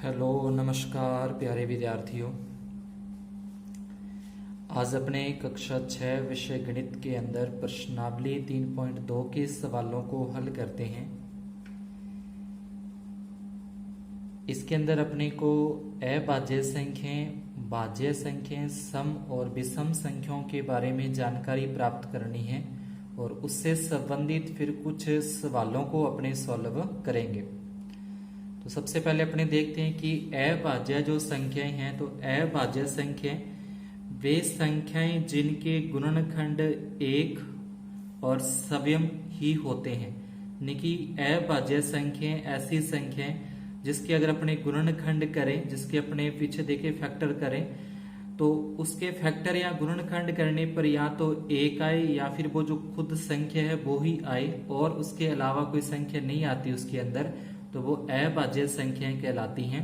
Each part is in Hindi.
हेलो नमस्कार प्यारे विद्यार्थियों। आज अपने कक्षा 6 विषय गणित के अंदर प्रश्नावली 3.2 के सवालों को हल करते हैं। इसके अंदर अपने को अभाज्य संख्याएं, भाज्य संख्याएं, सम और विषम संख्याओं के बारे में जानकारी प्राप्त करनी है और उससे संबंधित फिर कुछ सवालों को अपने सॉल्व करेंगे। तो सबसे पहले अपने देखते हैं कि अभाज्य जो संख्याएं हैं, तो अभाज्य संख्याएं वे संख्याएं जिनके गुणनखंड एक और सवयम ही होते हैं। यानी कि अभाज्य संख्याएं ऐसी संख्याएं जिसके अगर अपने गुणनखंड करें, जिसके अपने पीछे देखे फैक्टर करें, तो उसके फैक्टर या गुणनखंड करने पर या तो एक आए या फिर वो जो खुद संख्या है वो ही आए और उसके अलावा कोई संख्या नहीं आती उसके अंदर, तो वो अभाज्य संख्याएं कहलाती हैं,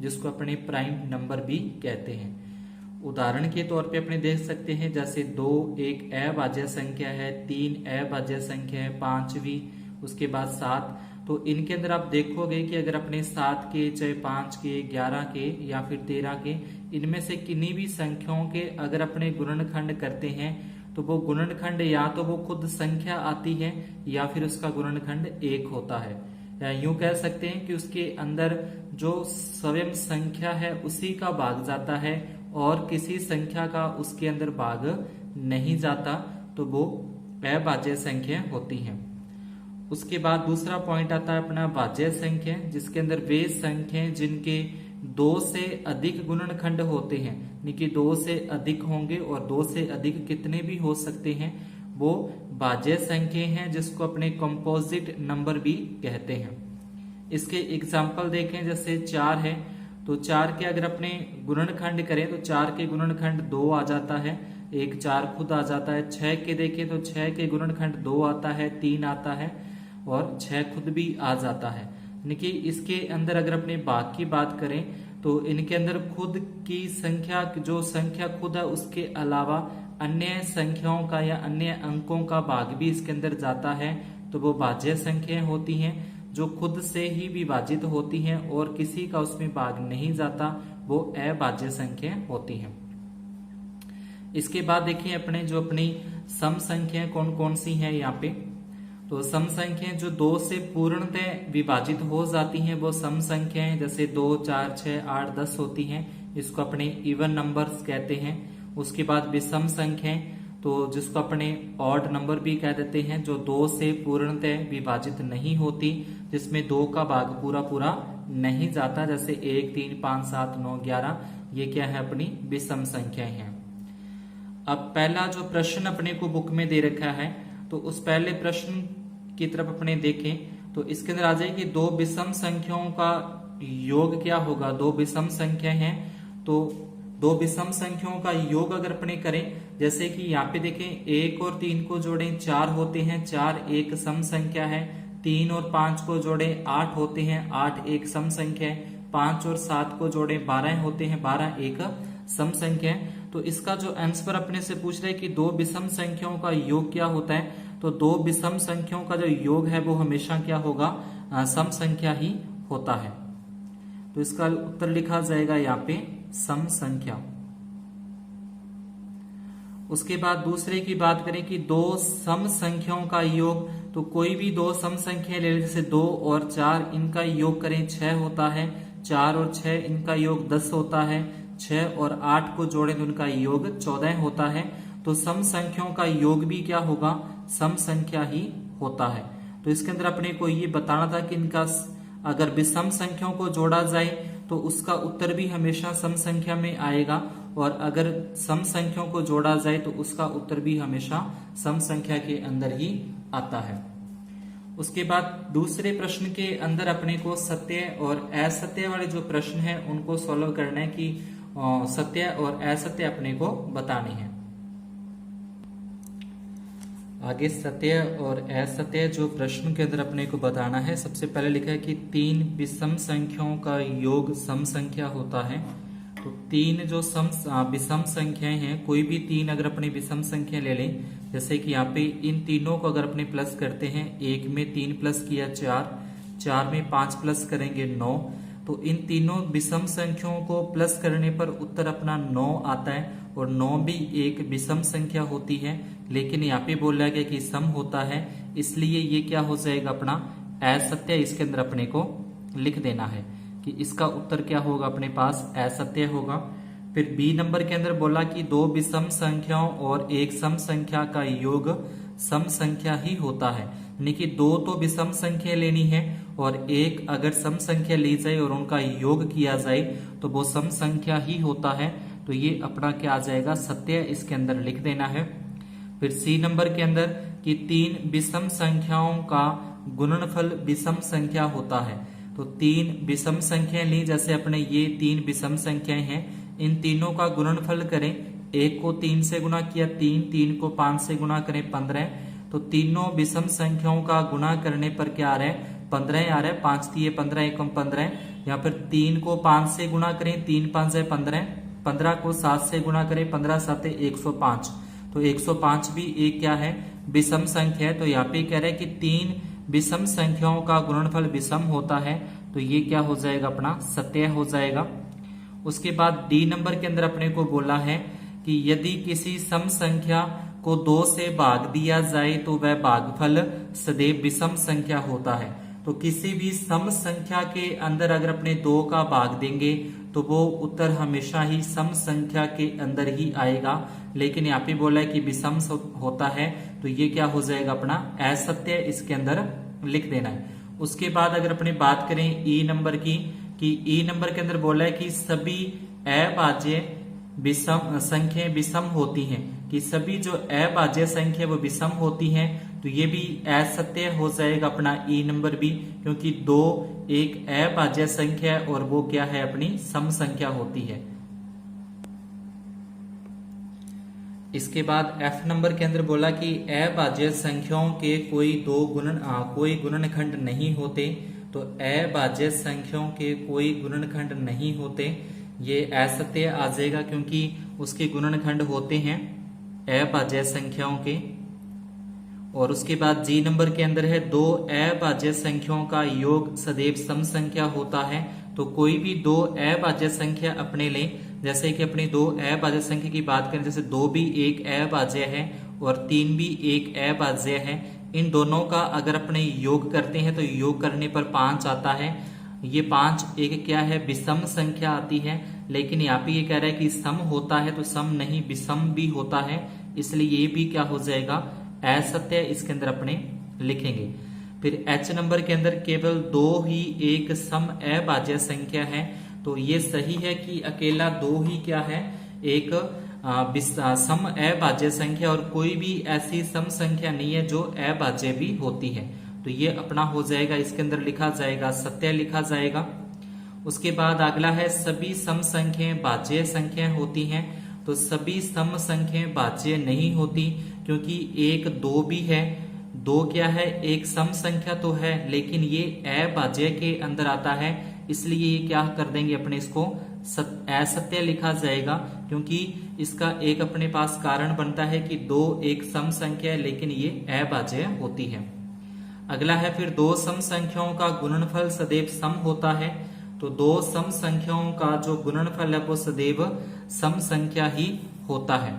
जिसको अपने प्राइम नंबर भी कहते हैं। उदाहरण के तौर पे अपने देख सकते हैं, जैसे 2 एक अभाज्य संख्या है, 3 अभाज्य संख्या है, 5 भी, उसके बाद 7। तो इनके अंदर आप देखोगे कि अगर अपने 7 के, चाहे 5 के, 11 के या फिर 13 के, इनमें से किन्हीं भी संख्याओं के अगर अपने गुणनखंड करते हैं तो वो गुणनखंड या तो वो खुद संख्या आती है या फिर उसका गुणनखंड 1 होता है। या यूं कह सकते हैं कि उसके अंदर जो स्वयं संख्या है उसी का भाग जाता है और किसी संख्या का उसके अंदर भाग नहीं जाता, तो वो अभाज्य संख्या होती हैं। उसके बाद दूसरा पॉइंट आता है अपना भाज्य संख्या, जिसके अंदर वे संख्याएं जिनके 2 से अधिक गुणनखंड होते हैं, यानी कि 2 से अधिक होंगे और 2 से अधिक कितने भी हो सकते हैं, वो भाज्य संख्या हैं, जिसको अपने कंपोजिट नंबर भी कहते हैं। इसके एग्जाम्पल देखें, जैसे 4 है तो 4 के अगर अपने गुणनखंड करें तो 4 के गुणनखंड 2 आ जाता है, एक 4 खुद आ जाता है। 6 के देखें तो 6 के गुणनखंड 2 आता है, 3 आता है और 6 खुद भी आ जाता है। यानी कि इसके अंदर अगर अपने भाग की बात करें तो इनके अंदर खुद की संख्या, जो संख्या खुद है उसके अलावा अन्य संख्याओं का या अन्य अंकों का भाग भी इसके अंदर जाता है, तो वो भाज्य संख्याएं होती हैं। जो खुद से ही विभाजित होती हैं और किसी का उसमें भाग नहीं जाता, वो अभाज्य संख्याएं होती हैं। इसके बाद देखिए अपने जो अपनी सम संख्याएं कौन कौन सी हैं यहाँ पे। तो सम संख्याएं जो 2 से पूर्णतः विभाजित हो जाती हैं वो सम संख्याएं, जैसे 2, 4, 6, 8, 10 होती हैं, इसको अपने इवन नंबर्स कहते हैं। उसके बाद विषम संख्याएं, तो जिसको अपने ऑड नंबर भी कह देते हैं, जो 2 से पूर्णतः विभाजित नहीं होती, जिसमें 2 का भाग पूरा पूरा नहीं जाता, जैसे 1, 3, 5, 7, 9, 11, ये क्या है अपनी विषम संख्याएं हैं। अब पहला जो प्रश्न अपने को बुक में दे रखा है, तो उस पहले प्रश्न की तरफ अपने देखें तो इसके अंदर आ जाए कि 2 विषम संख्याओं का योग क्या होगा। 2 विषम संख्या हैं, तो 2 विषम संख्याओं का योग अगर अपने करें, जैसे कि यहाँ पे देखें 1 और 3 को जोड़ें 4 होते हैं, 4 एक सम संख्या है। 3 और 5 को जोड़ें 8 होते हैं, 8 एक सम संख्या है। 5 और 7 को जोड़ें 12 होते हैं, 12 एक सम संख्या है। तो इसका जो आंसर अपने से पूछ रहे हैं कि 2 विषम संख्याओं का योग क्या होता है, तो 2 विषम संख्याओं का जो योग है वो हमेशा क्या होगा, सम संख्या ही होता है। तो इसका उत्तर लिखा जाएगा यहाँ पे सम संख्या। उसके बाद दूसरे की बात करें कि 2 सम संख्याओं का योग, तो कोई भी 2 सम संख्या ले लें, जैसे 2 और 4, इनका योग करें 6 होता है। 4 और 6 इनका योग 10 होता है। 6 और 8 को जोड़ें तो उनका योग 14 होता है। तो सम संख्याओं का योग भी क्या होगा, सम संख्या ही होता है। तो इसके अंदर अपने को ये बताना था कि इनका अगर विषम संख्याओं को जोड़ा जाए तो उसका उत्तर भी हमेशा सम संख्या में आएगा, और अगर सम संख्याओं को जोड़ा जाए तो उसका उत्तर भी हमेशा सम संख्या के अंदर ही आता है। उसके बाद दूसरे प्रश्न के अंदर अपने को सत्य और असत्य वाले जो प्रश्न है उनको सॉल्व करना है, कि सत्य और असत्य अपने को बताने हैं। आगे सत्य और असत्य जो प्रश्न के अंदर अपने को बताना है, सबसे पहले लिखा है कि 3 विषम संख्याओं का योग सम संख्या होता है। तो 3 जो विषम संख्याएं हैं, कोई भी 3 अगर अपनी विषम संख्या ले लें, जैसे कि यहाँ पे इन तीनों को अगर अपने प्लस करते हैं, 1 में 3 प्लस किया 4, 4 में 5 प्लस करेंगे 9, तो इन तीनों विषम संख्याओं को प्लस करने पर उत्तर अपना 9 आता है, और 9 भी एक विषम संख्या होती है, लेकिन यहाँ पे बोला गया कि सम होता है, इसलिए ये क्या हो जाएगा अपना असत्य। इसके अंदर अपने को लिख देना है कि इसका उत्तर क्या होगा, अपने पास असत्य होगा। फिर बी नंबर के अंदर बोला कि दो विषम संख्याओं और एक सम संख्या का योग सम संख्या ही होता है, यानी कि दो तो विषम संख्या लेनी है और एक अगर सम संख्या ली जाए और उनका योग किया जाए तो वो सम संख्या ही होता है। तो ये अपना क्या आ जाएगा, सत्य, इसके अंदर लिख देना है। फिर सी नंबर के अंदर कि तीन विषम संख्याओं का गुणनफल विषम संख्या होता है। तो तीन विषम संख्याएं ली, जैसे अपने ये तीन विषम संख्याएं हैं, इन तीनों का गुणनफल करें। एक को 3 से गुणा किया 3, 3 को 5 से गुणा करें 15। तो तीनों विषम संख्याओं का गुणा करने पर क्या आ रहा है, 15 आ रहा है। 5 दिए 15, एकम 15। यहाँ पर 3 को 5 से गुणा करें, 3 5 है 15। 15 को 7 से गुणा करें, 15 7 है 105। तो 105 भी एक क्या है, विषम संख्या है। तो यहाँ पे कह रहे हैं कि तीन विषम संख्याओं का गुणनफल विषम होता है, तो ये क्या हो जाएगा, अपना सत्य हो जाएगा। उसके बाद डी नंबर के अंदर अपने को बोला है कि यदि किसी सम संख्या को 2 से भाग दिया जाए तो वह भागफल सदैव विषम संख्या होता है। तो किसी भी सम संख्या के अंदर अगर अपने 2 का भाग देंगे तो वो उत्तर हमेशा ही सम संख्या के अंदर ही आएगा, लेकिन यहाँ पे बोला है कि विषम होता है, तो ये क्या हो जाएगा, अपना असत्य, इसके अंदर लिख देना है। उसके बाद अगर अपने बात करें ई नंबर की, कि ई नंबर के अंदर बोला है कि सभी अभाज्य विषम संख्याएं विषम होती हैं, कि सभी जो अभाज्य संख्या वो विषम होती हैं। तो ये भी असत्य हो जाएगा अपना ई नंबर भी, क्योंकि 2 एक अभाज्य संख्या है और वो क्या है, अपनी सम संख्या होती है। इसके बाद एफ नंबर के अंदर बोला कि अभाज्य संख्याओं के कोई गुणनखंड नहीं होते। तो अभाज्य संख्याओं के कोई गुणनखंड नहीं होते, ये असत्य आ जाएगा, क्योंकि उसके गुणनखंड होते हैं अभाज्य संख्याओं के। और उसके बाद जी नंबर के अंदर है दो अभाज्य संख्याओं का योग सदैव सम संख्या होता है। तो कोई भी दो अभाज्य संख्या अपने लें, जैसे कि अपनी दो अभाज्य संख्या की बात करें, जैसे 2 भी एक अभाज्य है और 3 भी एक अभाज्य है। इन दोनों का अगर अपने योग करते हैं तो योग करने पर 5 आता है। ये 5 एक क्या है, विषम संख्या आती है, लेकिन यहाँ पे ये कह रहा है कि सम होता है, तो सम नहीं विषम भी होता है, इसलिए ये भी क्या हो जाएगा, असत्य, इसके अंदर अपने लिखेंगे। फिर एच नंबर के अंदर केवल 2 ही एक सम अभाज्य संख्या है। तो ये सही है कि अकेला 2 ही क्या है, एक सम अभाज्य संख्या, और कोई भी ऐसी सम संख्या नहीं है जो अभाज्य भी होती है। तो ये अपना हो जाएगा, इसके अंदर लिखा जाएगा सत्य लिखा जाएगा। उसके बाद अगला है सभी सम संख्याएं भाज्य संख्याएं होती हैं। तो सभी सम संख्याएं भाज्य नहीं होती, क्योंकि 1 2 भी है। 2 क्या है, एक सम संख्या तो है, लेकिन ये अभाज्य के अंदर आता है, इसलिए ये क्या कर देंगे, अपने इसको असत्य लिखा जाएगा, क्योंकि इसका एक अपने पास कारण बनता है कि 2 एक सम संख्या है, लेकिन ये अभाज्य होती है। अगला है फिर 2 सम संख्याओं का गुणनफल सदैव सम होता है। तो 2 सम संख्याओं का जो गुणनफल है वो सदैव सम संख्या ही होता है।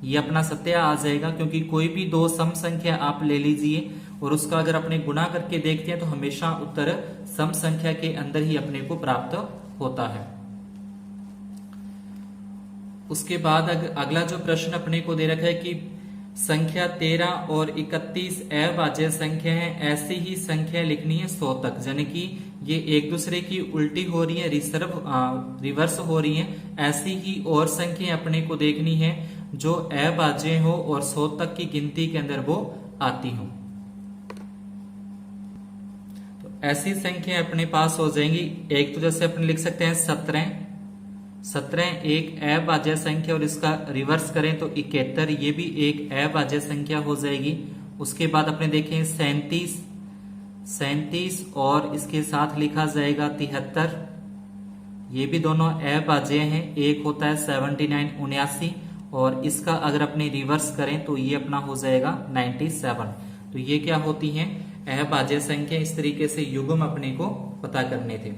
ये अपना सत्य आ जाएगा, क्योंकि कोई भी 2 सम संख्या आप ले लीजिए और उसका अगर अपने गुणा करके देखते हैं तो हमेशा उत्तर सम संख्या के अंदर ही अपने को प्राप्त होता है। उसके बाद अगला जो प्रश्न अपने को दे रखा है कि संख्या 13 और 31 अभाज्य संख्या है, ऐसी ही संख्या लिखनी है 100 तक, यानी कि ये एक दूसरे की उल्टी हो रही है, रिवर्स हो रही है। ऐसी ही और संख्या अपने को देखनी है जो अभाज्य हो और 100 तक की गिनती के अंदर वो आती हो। तो ऐसी संख्या अपने पास हो जाएंगी। एक तो जैसे अपन लिख सकते हैं 17 एक अभाज्य संख्या, और इसका रिवर्स करें तो 71, ये भी एक अभाज्य संख्या हो जाएगी। उसके बाद अपने देखें 37 और इसके साथ लिखा जाएगा 73, ये भी दोनों अभाज्य हैं। एक होता है 79 79, और इसका अगर अपने रिवर्स करें तो ये अपना हो जाएगा 97। तो ये क्या होती हैं, अभाज्य संख्या। इस तरीके से युग्म अपने को पता करने थे।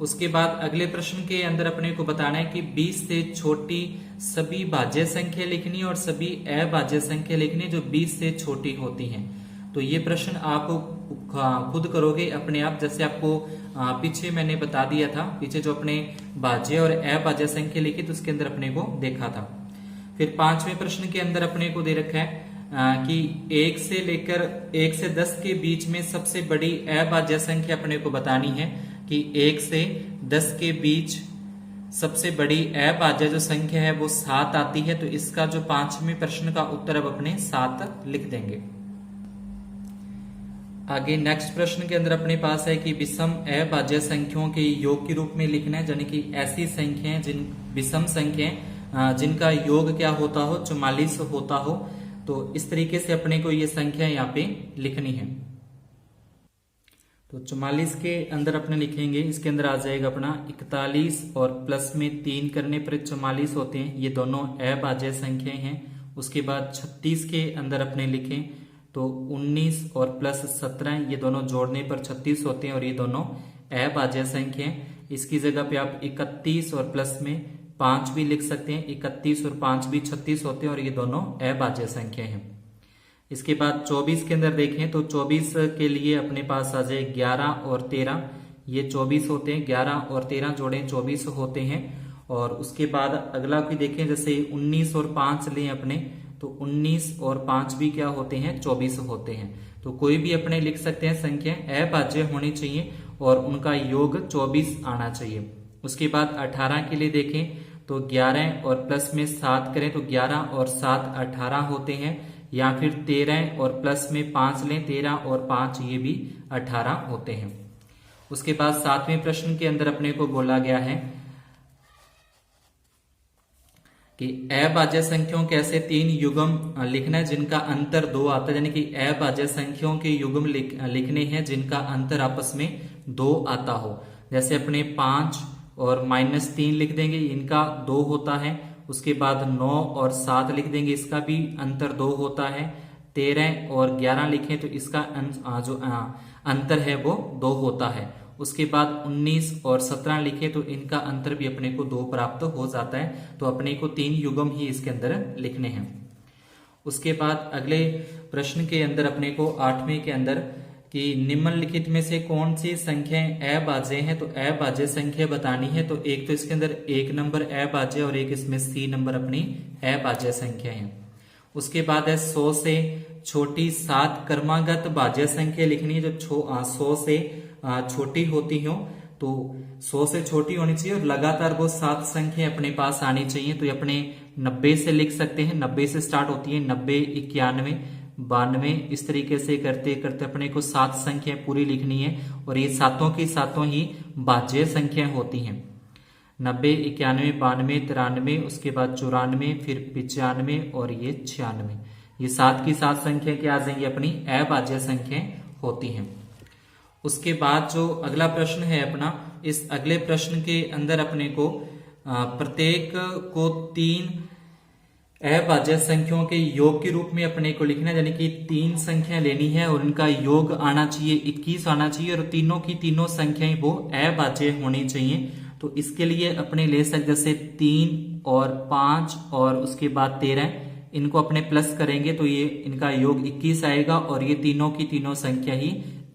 उसके बाद अगले प्रश्न के अंदर अपने को बताना है कि 20 से छोटी सभी भाज्य संख्या लिखनी है और सभी अभाज्य संख्या लिखनी है जो 20 से छोटी होती हैं। तो ये प्रश्न आप खुद करोगे अपने आप, जैसे आपको पीछे मैंने बता दिया था, पीछे जो अपने भाज्य और अभाज्य संख्या लिखी तो उसके अंदर अपने को देखा था। फिर 5वें प्रश्न के अंदर अपने को दे रखा है कि 1 से लेकर 1 से 10 के बीच में सबसे बड़ी अभाज्य संख्या अपने को बतानी है कि 1 से 10 के बीच सबसे बड़ी अभाज्य जो संख्या है वो 7 आती है। तो इसका जो 5वें प्रश्न का उत्तर अब अपने 7 लिख देंगे। आगे नेक्स्ट प्रश्न के अंदर अपने पास है कि विषम अभाज्य संख्याओं के योग के रूप में लिखना है, यानी कि ऐसी संख्याएं जिन विषम संख्याएं जिनका योग क्या होता हो 44 होता हो। तो इस तरीके से अपने को ये संख्या यहाँ पे लिखनी है। तो 44 के अंदर अपने लिखेंगे, इसके अंदर आ जाएगा अपना 41 और प्लस में 3 करने पर 44 होते हैं, ये दोनों अभाज्य संख्याएं हैं। उसके बाद 36 के अंदर अपने लिखें तो 19 और प्लस 17 ये दोनों जोड़ने पर 36 होते हैं और ये दोनों अभाज्य संख्या हैं। इसकी जगह पे आप 31 और प्लस में 5 भी लिख सकते हैं, 31 और 5 भी 36 होते हैं और ये दोनों अभाज्य संख्या हैं। इसके बाद 24 के अंदर देखें तो 24 के लिए अपने पास आ जाए 11 और 13, ये 24 होते हैं, 11 और 13 जोड़े 24 होते हैं। और उसके बाद अगला भी देखें, जैसे 19 और 5 लें अपने तो 19 और 5 भी क्या होते हैं 24 होते हैं। तो कोई भी अपने लिख सकते हैं संख्या अभाज्य होनी चाहिए और उनका योग 24 आना चाहिए। उसके बाद 18 के लिए देखें तो 11 और प्लस में 7 करें तो 11 और 7 18 होते हैं, या फिर 13 और प्लस में 5 लें 13 और 5 ये भी 18 होते हैं। उसके बाद 7वें प्रश्न के अंदर अपने को बोला गया है कि अभाज्य संख्याओं के ऐसे 3 युग्म लिखना है जिनका अंतर 2 आता है, यानी कि अभाज्य संख्याओं के युग्म लिखने हैं जिनका अंतर आपस में 2 आता हो। जैसे अपने 5 और -3 लिख देंगे, इनका 2 होता है। उसके बाद 9 और 7 लिख देंगे, इसका भी अंतर 2 होता है। 13 और 11 लिखें तो इसका जो अंतर है वो 2 होता है। उसके बाद 19 और 17 लिखे तो इनका अंतर भी अपने को 2 प्राप्त हो जाता है। तो अपने को 3 युग्म ही इसके अंदर लिखने हैं। उसके बाद अगले प्रश्न के अंदर अपने को 8वें के अंदर कि निम्नलिखित में से कौन सी संख्याएं अभाज्य हैं, तो अभाज्य संख्या बतानी है। तो एक तो इसके अंदर 1 नंबर अभाज्य और एक इसमें C नंबर अपनी अभाज्य संख्या है। उसके बाद है 100 से छोटी 7 क्रमागत भाज्य संख्या लिखनी है जो 100 से छोटी होती हो। तो 100 से छोटी होनी चाहिए और लगातार वो 7 संख्या अपने पास आनी चाहिए। तो ये अपने 90 से लिख सकते हैं, 90 से स्टार्ट होती है, 90, 91, 92, इस तरीके से करते करते अपने को 7 संख्या पूरी लिखनी है और ये सातों की सातों ही भाज्य संख्या होती हैं। 90, 91, 92, 93, उसके बाद 94, फिर 95 और ये 96, ये 7 की 7 संख्या क्या आ जाएंगी अपनी अभाज्य संख्या होती हैं। उसके बाद जो अगला प्रश्न है अपना, इस अगले प्रश्न के अंदर अपने को प्रत्येक को 3 अभाज्य संख्याओं के योग के रूप में अपने को लिखना है, यानी कि 3 संख्या लेनी है और इनका योग आना चाहिए 21 आना चाहिए और तीनों की तीनों संख्याएं वो अभाज्य होनी चाहिए। तो इसके लिए अपने ले सकते जैसे 3 और 5 और उसके बाद 13, इनको अपने प्लस करेंगे तो ये इनका योग 21 आएगा और ये तीनों की तीनों संख्या ही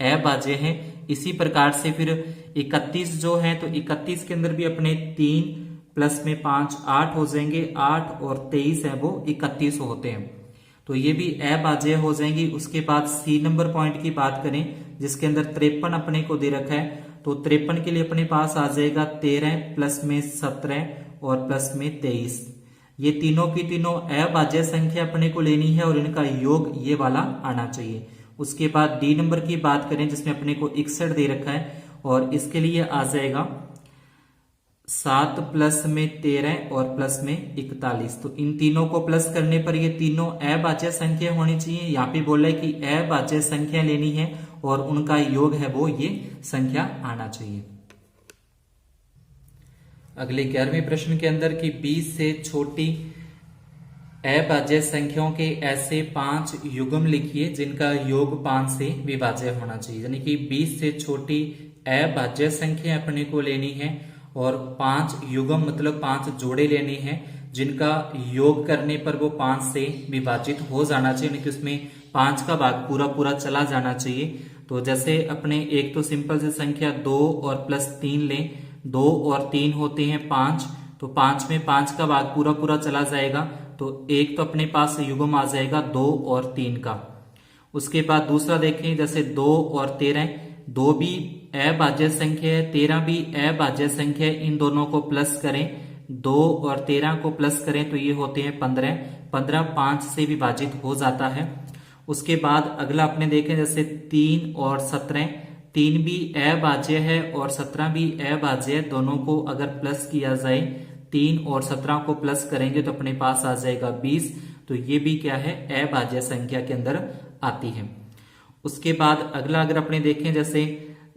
अभाज्य है। इसी प्रकार से फिर 31 जो है तो 31 के अंदर भी अपने 3 प्लस में 5 8 हो जाएंगे, 8 और 23 है वो 31 होते हैं, तो ये भी अभाज्य हो जाएंगी। उसके बाद C नंबर पॉइंट की बात करें जिसके अंदर 53 अपने को दे रखा है, तो 53 के लिए अपने पास आ जाएगा 13 प्लस में 17 और प्लस में 23, ये तीनों की तीनों अभाज्य संख्या अपने को लेनी है और इनका योग ये वाला आना चाहिए। उसके बाद D नंबर की बात करें जिसमें अपने को 61 दे रखा है और इसके लिए आ जाएगा 7 प्लस में 13 और प्लस में 41, तो इन तीनों को प्लस करने पर ये तीनों अभाज्य संख्या होनी चाहिए। यहाँ पे बोला है कि अभाज्य संख्या लेनी है और उनका योग है वो ये संख्या आना चाहिए। अगले 11वें प्रश्न के अंदर कि 20 से छोटी अभाज्य संख्याओं के ऐसे 5 युग्म लिखिए जिनका योग 5 से विभाज्य होना चाहिए, यानी कि 20 से छोटी अभाज्य संख्या अपने को लेनी है और 5 युग्म मतलब 5 जोड़े लेने हैं जिनका योग करने पर वो 5 से विभाजित हो जाना चाहिए, यानी कि उसमें 5 का भाग पूरा पूरा चला जाना चाहिए। तो जैसे अपने एक तो सिंपल से संख्या 2 और प्लस 3 लें, 2 और 3 होते हैं 5, तो 5 में 5 का भाग पूरा पूरा चला जाएगा, तो एक तो अपने पास युग्म आ जाएगा 2 और 3 का। उसके बाद दूसरा देखें, जैसे 2 और 13, 2 भी अभाज्य संख्या है, 13 भी अभाज्य संख्या है, इन दोनों को प्लस करें, 2 और 13 को प्लस करें तो ये होते हैं 15, 15 5 से विभाजित हो जाता है। उसके बाद अगला अपने देखें, जैसे 3 और 17, 3 भी अभाज्य है और 17 भी अभाज्य है, दोनों को अगर प्लस किया जाए, 3 और 17 को प्लस करेंगे तो अपने पास आ जाएगा 20, तो ये भी क्या है, अभाज्य संख्या के अंदर आती है। उसके बाद अगला अगर अपने देखें, जैसे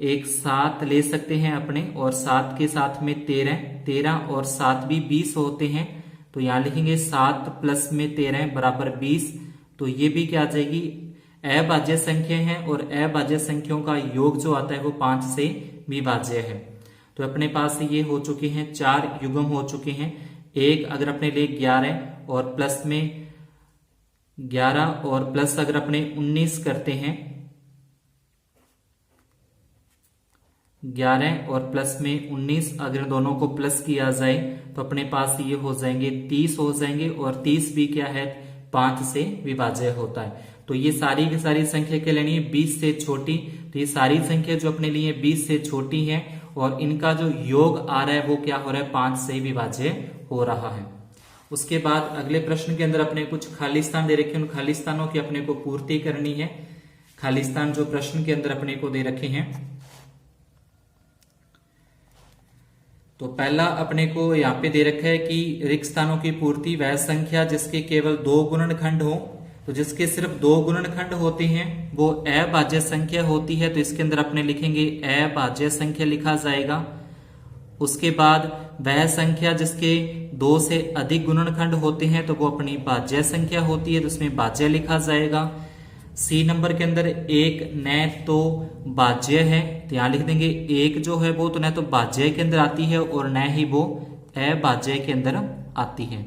एक 7 ले सकते हैं अपने, और 7 के साथ में 13, 13 और 7 भी 20 होते हैं, तो यहां लिखेंगे 7 प्लस में 13 बराबर 20, तो ये भी क्या आ जाएगी, अभाज्य संख्या है और अभाज्य संख्याओं का योग जो आता है वो 5 से विभाज्य है। तो अपने पास ये हो चुके हैं 4 युग्म हो चुके हैं। एक अगर अपने ले 11 और प्लस में 11 और प्लस अगर अपने 19 करते हैं, 11 और प्लस में 19 अगर दोनों को प्लस किया जाए तो अपने पास ये हो जाएंगे 30 हो जाएंगे, और 30 भी क्या है, 5 से विभाज्य होता है। तो ये सारी की सारी संख्या के लेनी है 20 से छोटी, तो ये सारी संख्या जो अपने लिए 20 से छोटी है और इनका जो योग आ रहा है वो क्या हो रहा है, 5 से विभाज्य हो रहा है। उसके बाद अगले प्रश्न के अंदर अपने कुछ खाली स्थान दे रखे हैं, उन खाली स्थानों की अपने को पूर्ति करनी है। खाली स्थान जो प्रश्न के अंदर अपने को दे रखे हैं, तो पहला अपने को यहाँ पे दे रखा है कि रिक्त स्थानों की पूर्ति वह संख्या जिसके केवल 2 गुणनखंड हो, तो जिसके सिर्फ 2 गुणनखंड होते हैं वो अभाज्य संख्या होती है, तो इसके अंदर अपने लिखेंगे अभाज्य संख्या लिखा जाएगा। उसके बाद वह संख्या जिसके 2 से अधिक गुणनखंड होते हैं तो वो अपनी भाज्य संख्या होती है, तो उसमें भाज्य लिखा जाएगा। सी नंबर के अंदर एक न तो भाज्य है, तो यहां लिख देंगे एक जो है वो तो न तो भाज्य के अंदर आती है और न ही वो अभाज्य के अंदर आती है।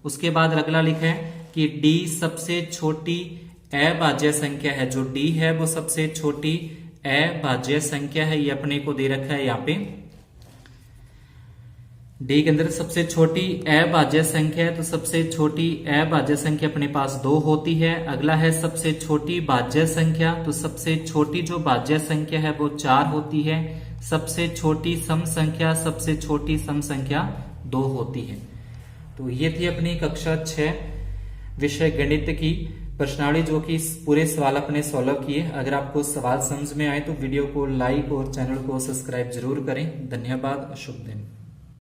उसके बाद अगला लिखा है कि डी सबसे छोटी अभाज्य संख्या है, जो डी है वो सबसे छोटी अभाज्य संख्या है, ये अपने को दे रखा है यहाँ पे। डी के अंदर सबसे छोटी अभाज्य संख्या है, तो सबसे छोटी अभाज्य संख्या अपने पास 2 होती है। अगला है सबसे छोटी भाज्य संख्या, तो सबसे छोटी जो भाज्य संख्या है वो 4 होती है। सबसे छोटी सम संख्या, सबसे छोटी सम संख्या 2 होती है। तो ये थी अपनी कक्षा 6 विषय गणित की प्रश्नावली, जो कि पूरे सवाल अपने सॉल्व किए। अगर आपको सवाल समझ में आए तो वीडियो को लाइक और चैनल को सब्सक्राइब जरूर करें। धन्यवाद, शुभ दिन।